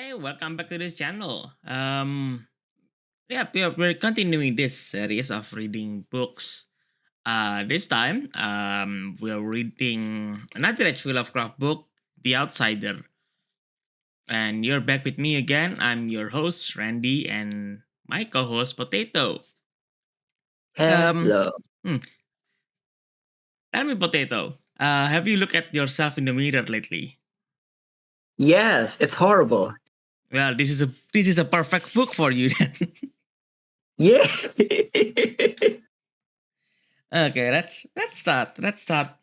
Hi, welcome back to this channel. We're continuing this series of reading books. This time, we're reading another H.P. Lovecraft book, The Outsider. And you're back with me again. I'm your host, Randy, and my co-host, Potato. Um, Hello. hmm, Tell me, Potato, have you looked at yourself in the mirror lately? Yes, it's horrible. Well, this is a perfect book for you then. Yeah. Okay, let's start. Let's start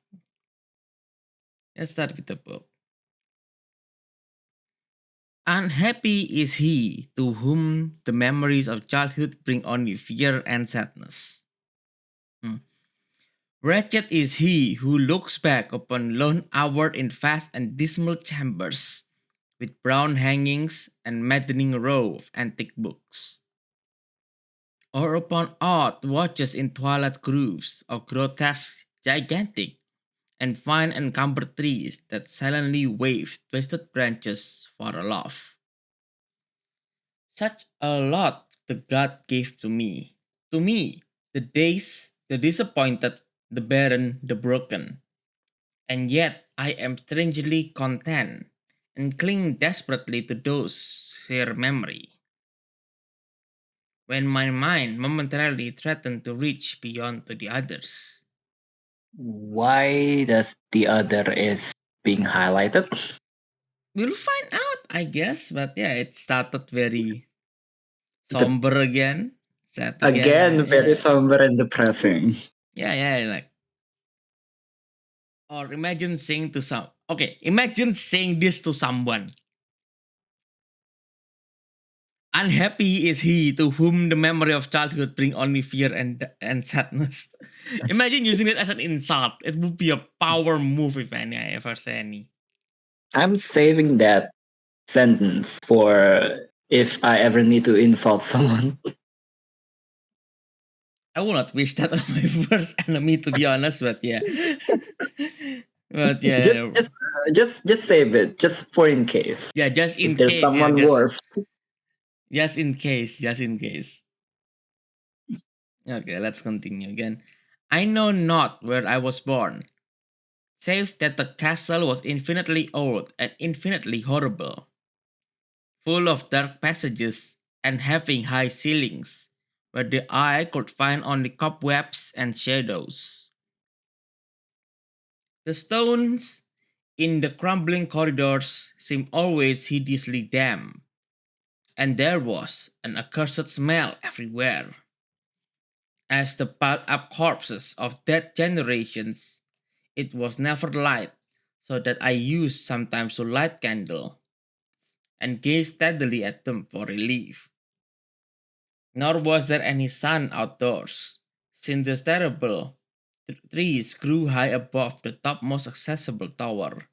with the book. Unhappy is he to whom the memories of childhood bring only fear and sadness. Hmm. Wretched is he who looks back upon lone hour in vast and dismal chambers, with brown hangings and maddening row of antique books, or upon odd watches in twilight grooves of grotesque, gigantic, and fine encumbered trees that silently wave twisted branches for a laugh. Such a lot the God gave to me. To me, the days, the disappointed, the barren, the broken. And yet I am strangely content and cling desperately to those sheer memory. When my mind momentarily threatened to reach beyond to the others. Why does the other is being highlighted? We'll find out, I guess, but yeah, it started very The, somber again, sad again. again, very somber and depressing. Like, or imagine saying to some, okay, imagine saying this to someone. Unhappy is he to whom the memory of childhood bring only fear and sadness. Imagine using it as an insult. It would be a power move if any I ever say any. I'm saving that sentence for if I ever need to insult someone. I will not wish that on my first enemy, to be honest, but yeah. But just, yeah, just, just save it, just for in case. yeah, just If in there's case, someone worse. just in case. Okay, let's continue again. I know not where I was born, save that the castle was infinitely old and infinitely horrible, full of dark passages and having high ceilings, where the eye could find only cobwebs and shadows. The stones in the crumbling corridors seemed always hideously damp, and there was an accursed smell everywhere, as the piled up corpses of dead generations. It was never light, so that I used sometimes to light candle and gaze steadily at them for relief. Nor was there any sun outdoors, since the terrible trees grew high above the topmost accessible tower.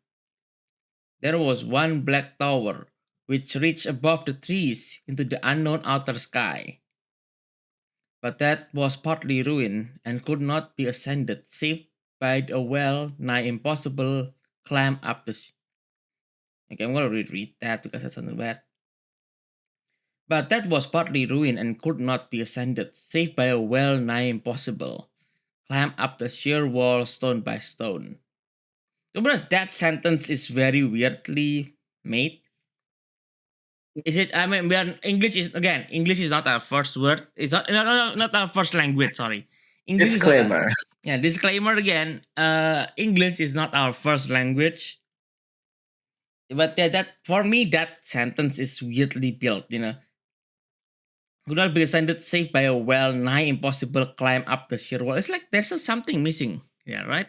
There was one black tower which reached above the trees into the unknown outer sky, but that was partly ruined and could not be ascended save by a well nigh impossible climb up the. Okay, I'm gonna reread that because that's something bad. But that was partly ruined and could not be ascended save by a well nigh impossible climb up the sheer wall stone by stone. To be honest, that sentence is very weirdly made. Is it? I mean, we are English is again. English is not our first word. It's not not our first language. Sorry, English is not. Disclaimer. Yeah, disclaimer again. English is not our first language. But yeah, that for me, that sentence is weirdly built. Could not be ascended safe by a well nigh impossible climb up the sheer wall. It's like there's something missing. Yeah, right.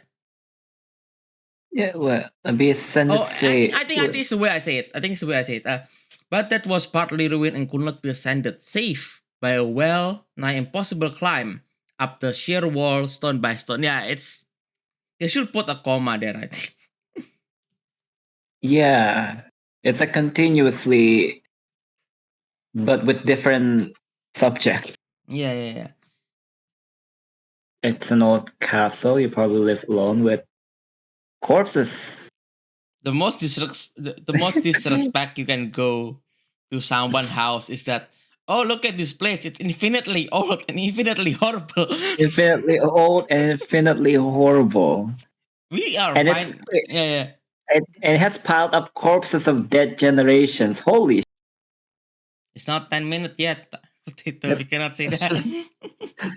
Yeah, well, be Oh, ascended I think say. I think I think it's the way I say it. I think it's the way I say it. But that was partly ruined and could not be ascended safe by a well nigh impossible climb up the sheer wall stone by stone. Yeah, it's they should put a comma there. I think. Yeah, it's a continuously, but with different subject. Yeah. It's an old castle. You probably live alone with corpses. The most disrespect you can go. to someone's house is that, oh, look at this place. It's infinitely old and infinitely horrible. Infinitely old and infinitely horrible. We are And fine. Yeah, yeah. it has piled up corpses of dead generations. Holy It's not 10 minutes yet. Potato, we shit. cannot say that.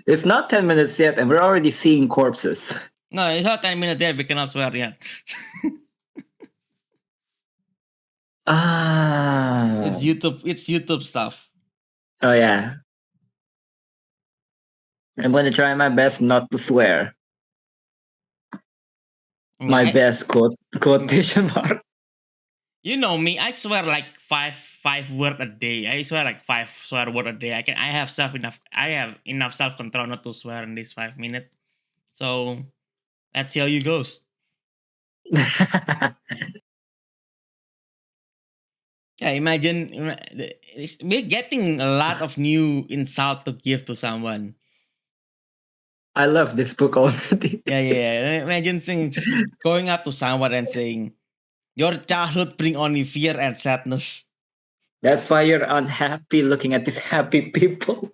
It's not 10 minutes yet, and we're already seeing corpses. No, it's not 10 minutes yet. We cannot swear yet. Ah. It's YouTube stuff. Oh, yeah. I'm going to try my best not to swear. I mean, My best quotation mark. you know me. I swear like five word a day. I swear like five swear word a day. I have self enough. I have enough self control not to swear in this 5 minutes. So let's see how you goes. Yeah, we're getting a lot of new insult to give to someone. I love this book already. Yeah, yeah, yeah. Imagine going up to someone and saying, "Your childhood bring only fear and sadness," That's why you're unhappy looking at these happy people.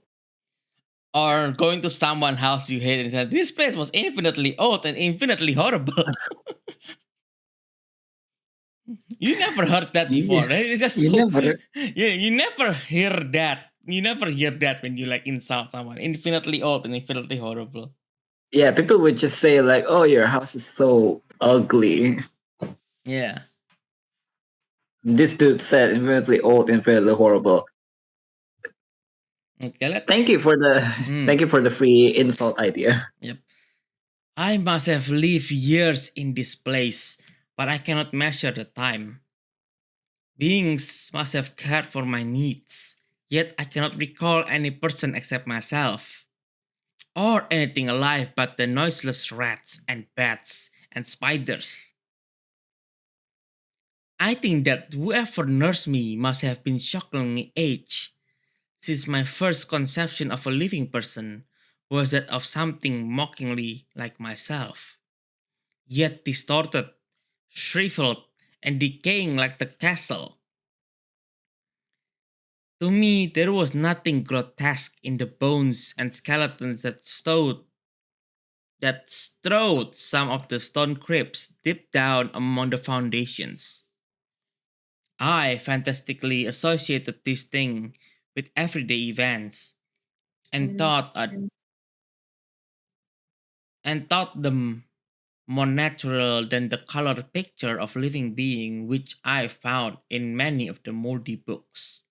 or going to someone's house you hate and say, "This place was infinitely old and infinitely horrible." You never heard that You, before, right? It's just you so never. you never hear that. You never hear that when you like insult someone. Infinitely old and infinitely horrible. Yeah, people would just say, like, oh, your house is so ugly. Yeah. This dude said infinitely old, infinitely horrible. Okay, Thank you for the Hmm. thank you for the free insult idea. Yep. I must have lived years in this place, but I cannot measure the time. Beings must have cared for my needs, yet I cannot recall any person except myself, or anything alive but the noiseless rats and bats and spiders. I think that whoever nursed me must have been shockingly aged, since my first conception of a living person was that of something mockingly like myself, yet distorted, shriveled, and decaying like the castle. To me, there was nothing grotesque in the bones and skeletons that strode some of the stone crypts deep down among the foundations. I fantastically associated this thing with everyday events and thought them more natural than the color picture of living being which I found in many of the moldy books.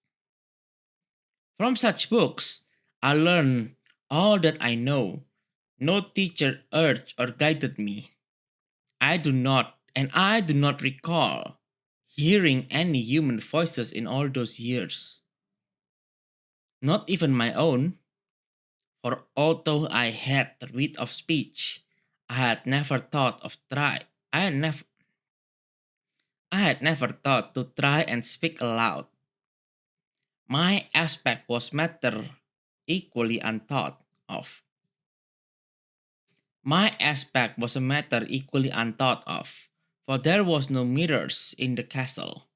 From such books, I learned all that I know. No teacher urged or guided me. I do not recall hearing any human voices in all those years. Not even my own, for although I had the wit of speech, I had never thought of try. I had never thought to try and speak aloud. My aspect was matter equally unthought of. My aspect was a matter equally unthought of, for there was no mirrors in the castle,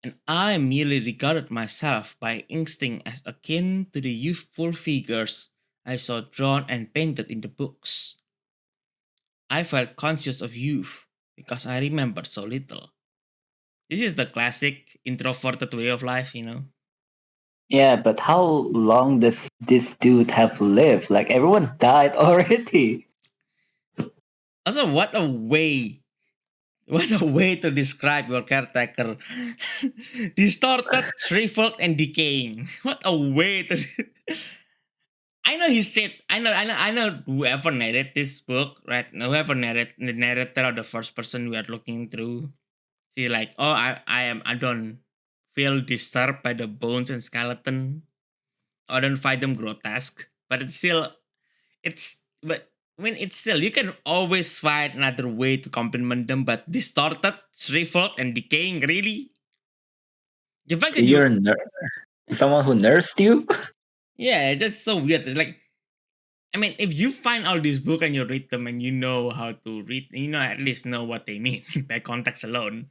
and I merely regarded myself by instinct as akin to the youthful figures I saw drawn and painted in the books. I felt conscious of youth because I remembered so little. This is the classic introverted way of life. Yeah, but how long does this dude have lived? Like everyone died already. Also, what a way to describe your caretaker. Distorted, shriveled, and decaying. What a way to. I know he said. I know. Whoever narrated this book, right? Whoever narrated the narrator or the first person we are looking through, see like, oh, I don't feel disturbed by the bones and skeleton. I don't find them grotesque, but it's still you can always find another way to compliment them, but distorted, shriveled, and decaying. Really, the fact So that you, you're someone who nursed you? yeah, it's just so weird. It's like, I mean, if you find all these books and you read them and you know how to read, at least know what they mean by context alone.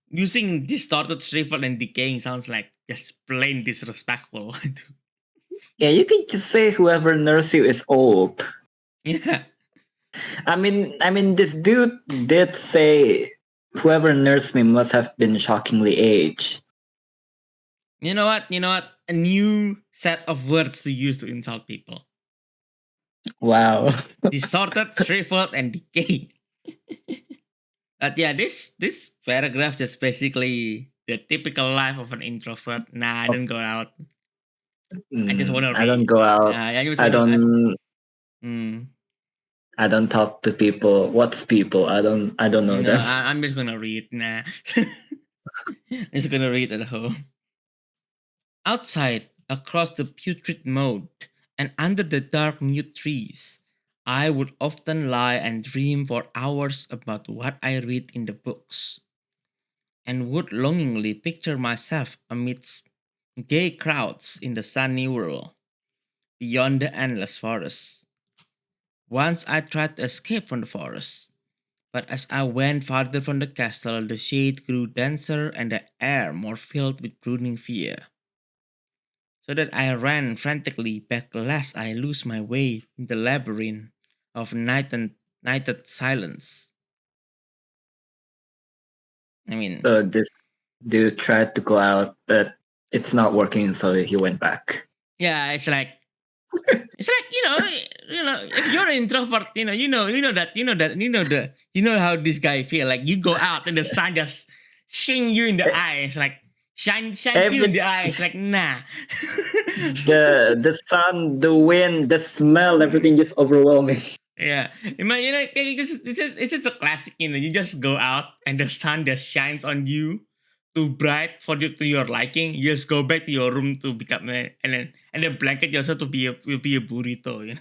Using distorted, shriveled, and decaying sounds like just plain disrespectful. Yeah, you can just say whoever nursed you is old. Yeah. I mean, this dude did say whoever nursed me must have been shockingly aged. You know what? You know what? A new set of words to use to insult people. Wow. Distorted, shriveled, and decayed. But yeah, this paragraph just basically the typical life of an introvert. Nah, I don't go out. I just want to I don't read. go out. I just I want to. don't. Mm, I don't talk to people. What's people? I don't know no, them. I'm just gonna read. Nah, I'm just gonna read at home. Outside, across the putrid moat, and under the dark mute trees, I would often lie and dream for hours about what I read in the books, and would longingly picture myself amidst gay crowds in the sunny world beyond the endless forest. Once I tried to escape from the forest, but as I went farther from the castle, the shade grew denser and the air more filled with brooding fear, so that I ran frantically back lest I lose my way in the labyrinth of nighted silence. I mean, So this dude tried to go out, but it's not working, so he went back. yeah, it's like if you're an introvert, you know how this guy feel. Like you go out and the sun just shine you in the E- eyes, like shines you in Every the eyes, like nah. the sun, the wind, the smell, everything just overwhelming. Yeah, it's just a classic. You just go out and the sun just shines on you, too bright for you to your liking. You just go back to your room to become and then blanket yourself to be a burrito.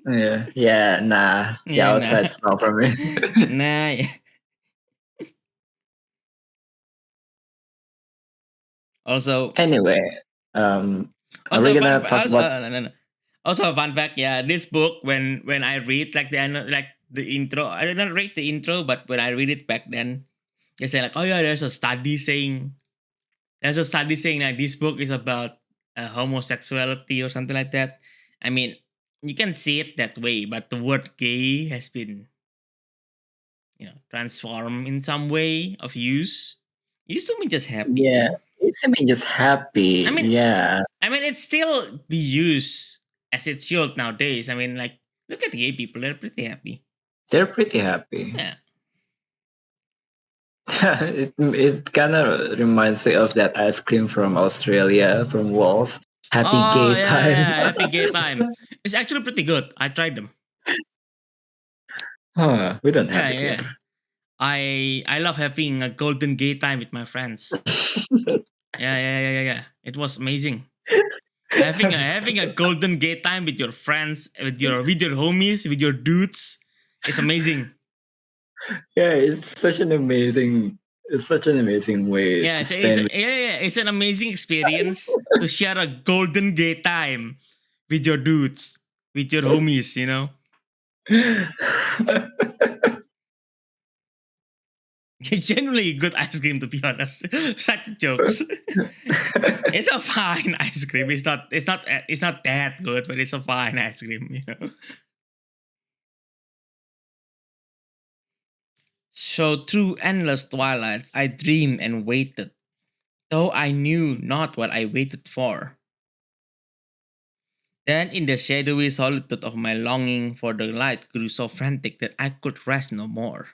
Yeah, yeah, nah. The Yeah, nah, outside's not for me. nah. Yeah. Also, Anyway, are we gonna talk about? no, no, no. Also a fun fact. Yeah, this book when I read like like the intro, I did not read the intro, but when I read it back then, they say like, oh yeah, there's a study saying that this book is about homosexuality or something like that. I mean, you can see it that way, but the word gay has been, transformed in some way of use. It used to mean just happy, Yeah, it's I mean just I happy. mean, Yeah, it's still be used as it should nowadays. I mean, like, look at gay people; they're pretty happy. they're pretty happy. Yeah. it kind of reminds me of that ice cream from Australia from Walls. Happy Oh gay yeah, time. yeah, happy gay time. It's actually pretty good. I tried them. Huh, we don't have Yeah, it here. yeah. I love having a golden gay time with my friends. Yeah, yeah, yeah, yeah, yeah. It was amazing. Having a golden gay time with your friends, with your homies, with your dudes. It's amazing. Yeah, it's such an amazing way Yeah, to spend. it's an amazing experience to share a golden gay time with your dudes, with your homies. It's generally good ice cream, to be honest. Such jokes. It's a fine ice cream. It's not that good, but it's a fine ice cream. So through endless twilights I dreamed and waited, though I knew not what I waited for. Then in the shadowy solitude of my longing for the light grew so frantic that I could rest no more.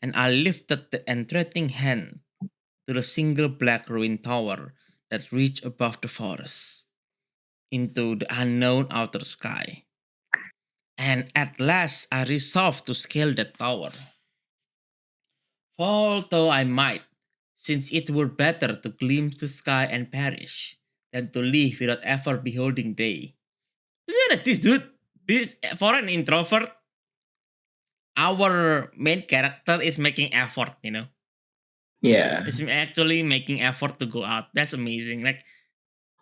And I lifted the entreating hand to the single black ruined tower that reached above the forest, into the unknown outer sky. And at last I resolved to scale that tower, fall though I might, since it were better to glimpse the sky and perish than to live without ever beholding day. To be honest, this for an introvert, our main character is making effort. Yeah, Is actually making effort to go out. That's amazing. Like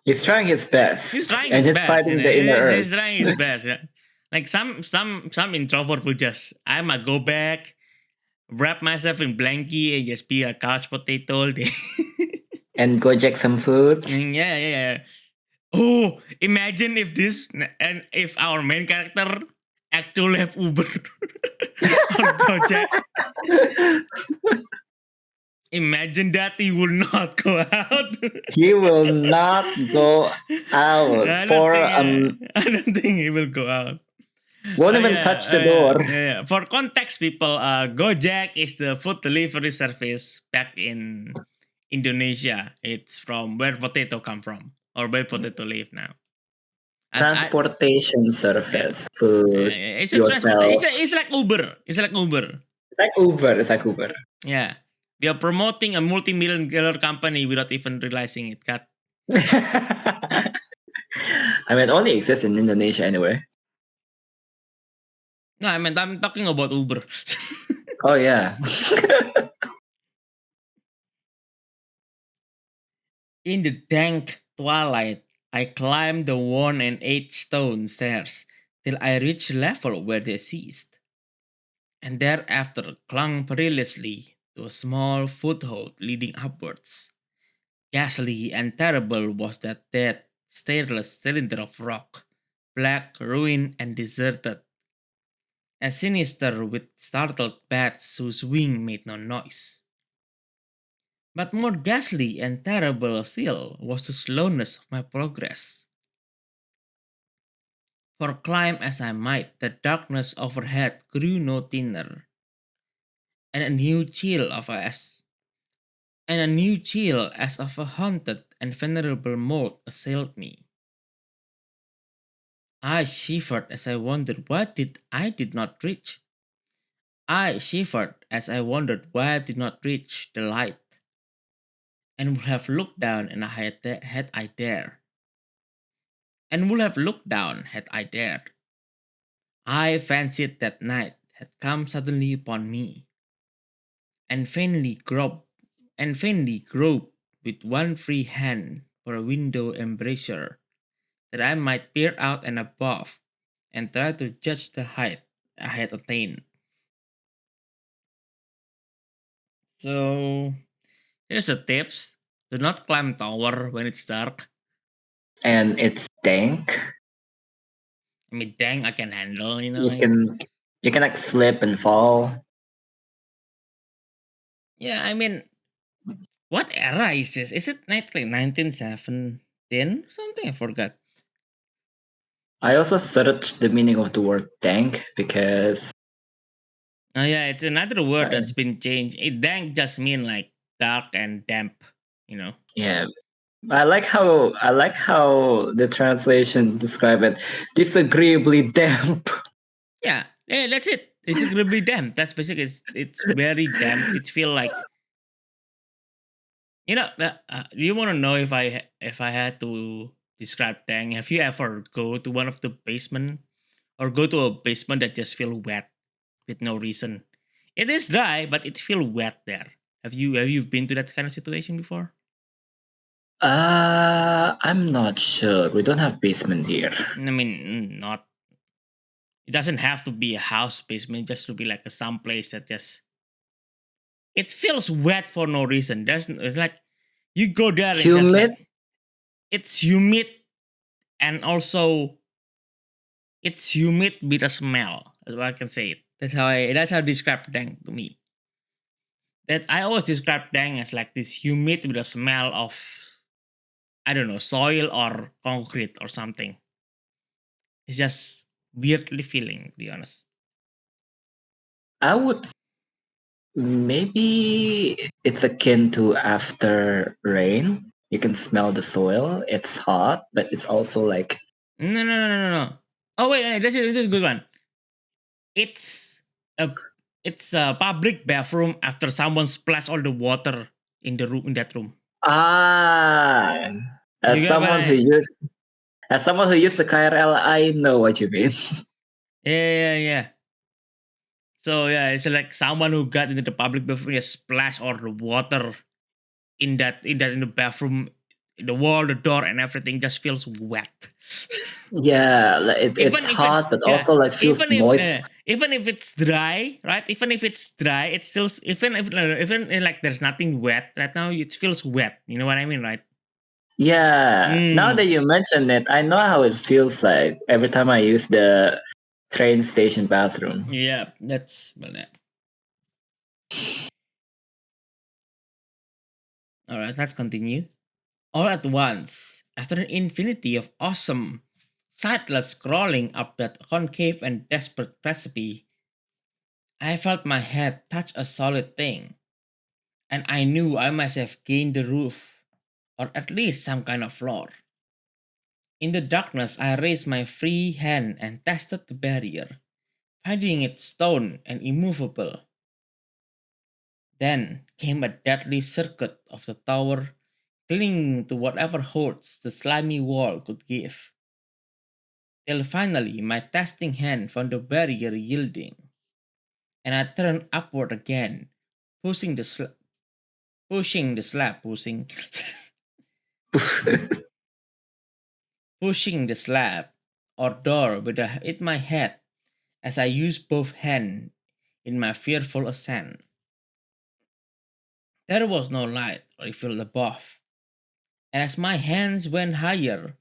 he's trying his best, he's trying and his he's best. fighting the inner He's earth. trying his best. Yeah. Like some introvert will just, I'ma go back, wrap myself in blankie and just be a couch potato all day. And go check some food. Yeah, yeah, yeah. Oh, imagine if this and if our main character actually have Uber or Gojek. Imagine that he will not go out. He will not go out I don't for think. I don't think he will go out. won't even Yeah, touch the yeah, door. yeah. For context, people, Gojek is the food delivery service back in Indonesia. It's from where potato come from or where potato live now. I Transportation yeah, service, yeah, food yeah. It's a transport. yourself. It's like Uber. It's like Uber. It's like Uber. It's like Uber. Yeah, we are promoting a multi-million dollar company without even realizing it. Cut. I mean, it only exists in Indonesia anyway. No, I mean I'm talking about Uber. Oh yeah. In the dank twilight, I climbed the 1 and 8 stone stairs till I reached a level where they ceased, and thereafter clung perilously to a small foothold leading upwards. Ghastly and terrible was that dead, stairless cylinder of rock, black, ruined, and deserted, and sinister with startled bats whose wing made no noise. But more ghastly and terrible still was the slowness of my progress. For climb as I might, the darkness overhead grew no thinner, and a new chill of as and a new chill as of a haunted and venerable mold assailed me. I shivered as I wondered I did not reach. I shivered as I wondered why I did not reach the light, and would have looked down and had I dared, and would have looked down had I dared. I fancied that night had come suddenly upon me, and faintly groped with one free hand for a window embrasure, that I might peer out and above, and try to judge the height I had attained. So here's the tips. Do not climb tower when it's dark. And it's dank. I mean, dang, I can handle, You can you can like slip and fall. Yeah, I mean, what era is this? Is it like 1917 something? I forgot. I also searched the meaning of the word dank because Oh yeah, it's another word uh, that's been changed. It dank just mean like dark and damp, you know. yeah, I like how the translation describe it. Disagreeably damp. Yeah, yeah, that's it. It's gonna be damp. That's basically it's very damp. It feel like you want to know if I had to describe dank? Have you ever go to one of the basement or go to a basement that just feel wet with no reason? It is dry, but it feel wet there. Have you been to that kind of situation before? I'm not sure. We don't have basement here. I mean, not. It doesn't have to be a house basement, just to be like a some place that just it feels wet for no reason. It's like you go there and just Humid. like it's humid and also it's humid with a smell. That's what I can say it. That's how I describe Dang to me. That I always describe Dang as like this humid with a smell of I don't know, soil or concrete or something. It's just weirdly feeling, to be honest. I would maybe it's akin to after rain. You can smell the soil. It's hot, but it's also like No, no, no, no, no, no. Oh wait, this is a good one. It's a it's a public bathroom after someone splashed all the water in that room. ah. You As get what someone who I? used as someone who used the KRL, I know what you mean. Yeah, yeah, yeah. So yeah, it's like someone who got into the public bathroom just splash all the water in the bathroom The wall, the door, and everything just feels wet. Yeah, like it's even if it hot, but Yeah, also like feels moist. even if it's dry, right? Even if it's dry, it's still even like there's nothing wet right now, it feels wet. You know what I mean, right? Yeah, now that Mm. you mention it, I know how it feels like every time I use the train station bathroom. Yeah, that's well, yeah. All right, let's continue. All at once, after an infinity of awesome, sightless crawling up that concave and desperate precipice, I felt my head touch a solid thing, and I knew I must have gained the roof, or at least some kind of floor. In the darkness, I raised my free hand and tested the barrier, finding it stone and immovable. Then came a deadly circuit of the tower, clinging to whatever holds the slimy wall could give, till finally my testing hand found the barrier yielding, and I turned upward again, pushing the sl- pushing the slab, pushing the slab or door with my head as I used both hands in my fearful ascent. There was no light or field above, and as my hands went higher,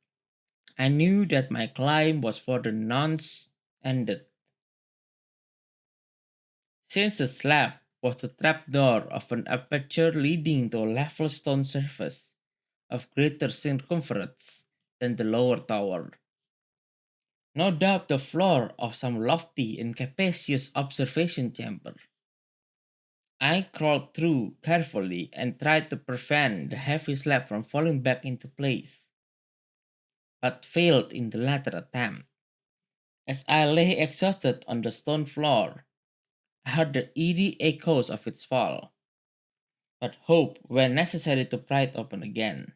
I knew that my climb was for the nonce ended, since the slab was the trapdoor of an aperture leading to a level stone surface of greater circumference than the lower tower. No doubt the floor of some lofty and capacious observation chamber. I crawled through carefully and tried to prevent the heavy slab from falling back into place, but failed in the latter attempt. As I lay exhausted on the stone floor, I heard the eerie echoes of its fall, but hope when necessary to pry it open again.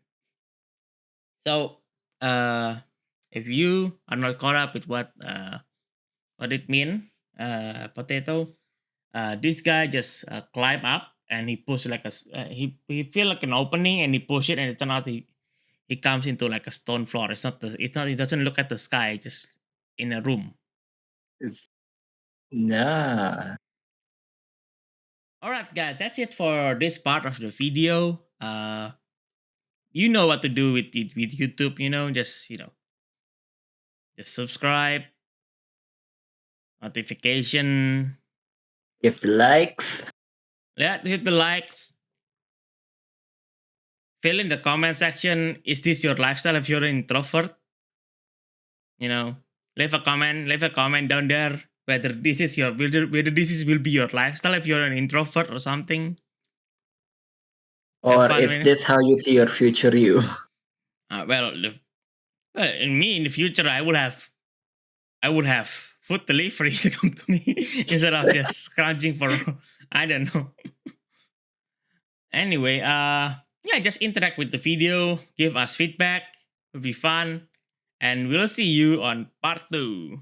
So, uh, if you are not caught up with what it mean, potato, this guy just climb up and he push like he feel like an opening and he push it and it turn out he comes into like a stone floor. It's not he doesn't look at the sky, just in a room. It's nah. All right, guys, that's it for this part of the video. You know what to do with YouTube. Just subscribe, notification, If the likes, yeah, hit the likes. Fill in the comment section. Is this your lifestyle if you're an introvert? You know, leave a comment down there whether whether this is will be your lifestyle if you're an introvert or something. Have or fun is with it. this how you see your future you? Well, in me in the future, I would have food delivery to come to me instead of just scrounging for I don't know. Anyway, yeah, just interact with the video, give us feedback. It'll be fun, and we'll see you on part 2.